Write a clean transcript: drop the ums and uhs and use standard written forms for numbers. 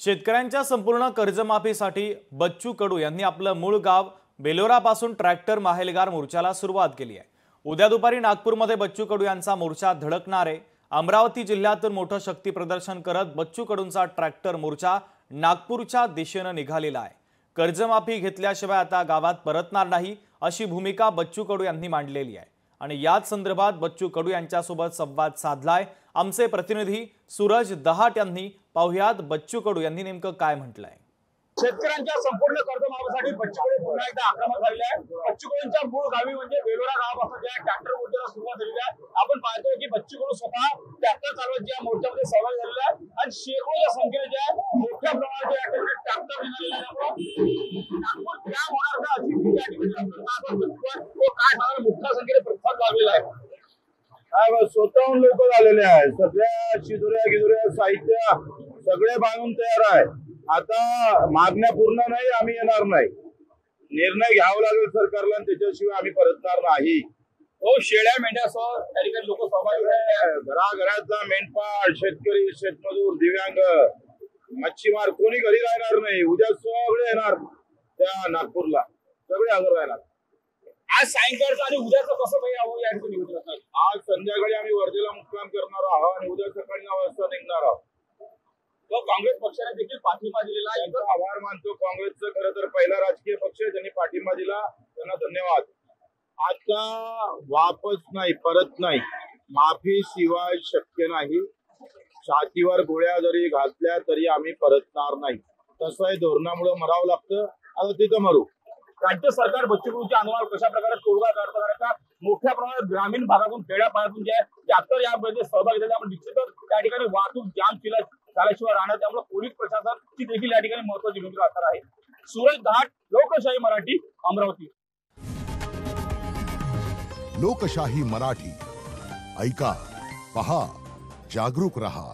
शेतकऱ्यांच्या संपूर्ण कर्जमाफीसाठी बच्चू कडू यांनी आपलं मूळ गाव बेलोरापासून ट्रॅक्टर माहेलगार मोर्चाला सुरुवात केली आहे। उद्या दुपारी नागपूरमध्ये बच्चू कडू यांचा मोर्चा धडकणार आहे। अमरावती जिल्ह्यातून मोठं शक्ती प्रदर्शन करत बच्चू कडूंचा ट्रॅक्टर मोर्चा नागपूरच्या दिशेने निघालेला आहे। कर्जमाफी घेतल्याशिवाय आता गावात परतणार नाही अशी भूमिका बच्चू कडू यांनी मांडलेली आहे आणि याच संदर्भात बच्चू कडू यांच्यासोबत संवाद साधलाय आमचे प्रतिनिधी सूरज दहाट यांनी। पाहुयात बच्चू कडू यांनी नेमकं काय म्हटलंय। शेतकऱ्यांच्या संपूर्ण कर्जमाफीसाठी बच्चू कडू पुन्हा एकदा आक्रमक झालेले आहे। बच्चू कडूंच्या मूळ गावी म्हणजे बेलोरा गावापासून ज्या ट्रॅक्टर मोर्चाला सुरुवात झालेली आहे, आपण पाहतोय की बच्चू कडू स्वतः ट्रॅक्टर चालवत या मोर्चामध्ये सहभागी झालेला आहे आणि शेकडोच्या संख्येने जे मोठ्या प्रमाणात या ठिकाणी ट्रॅक्टर निघालेले आहे। नागपूर क्या होणार का अशी या ठिकाणी तो काय सांगणार, मोठ्या संख्येने प्रतिसाद लावलेला आहे। स्वतःहून लोक झालेले आहेत, सगळ्या शिदुऱ्या गिदुऱ्या साहित्य सगळे बांधून तयार आहे। आता मागण्या पूर्ण नाही, आम्ही येणार नाही। निर्णय घ्यावा लागेल सरकारला, त्याच्याशिवाय आम्ही परतणार नाही। हो, शेळ्या मेंढ्यासह त्या ठिकाणी लोक सहभागी झाले। घराघरातला मेंढपाळ, शेतकरी, शेतमजूर, दिव्यांग, मच्छीमार कोणी घरी राहणार नाही। उद्या सगळे येणार त्या नागपूरला, सगळे हजर राहणार। आज सायंकाळचं आणि उद्याचं कसं काही या ठिकाणी आज संध्याकाळी आम्ही वर्धेला मुक्काम करणार आहोत आणि उद्या सकाळी 9 वाजता निघणार आहोत। तो काँग्रेस पक्षाने देखील पाठिंबा दिलेला आहे। आभार मानतो काँग्रेसचं, खरं तर पहिला राजकीय पक्ष आहे ज्यांनी पाठिंबा दिला, त्यांना धन्यवाद। आता वापस नाही, परत नाही, माफी शिवाय शक्य नाही। छातीवर गोळ्या जरी घातल्या तरी आम्ही परतणार नाही। तसं आहे, धोरणामुळे मरावं लागतं, आता तिथं मरू। राज्य सरकार बच्चू कडूंच्या आंदोलनावर कशा प्रकारे तोडगा काढतं का मोठ्या प्रमाणात ग्रामीण भागातून खेड्यापाड्यातून जे ट्रॅक्टर यामध्ये सहभागी झाले, आपण निश्चितच त्या ठिकाणी वाहतूक जाम झाल्याशिवाय राहणार, त्यामुळे पोलीस प्रशासनाची देखील या ठिकाणी महत्त्वाची भूमिका असणार आहे। सूरज दहाट, लोकशाही मराठी, अमरावती। लोकशाही मराठी, ऐका, पहा, जागरूक रहा।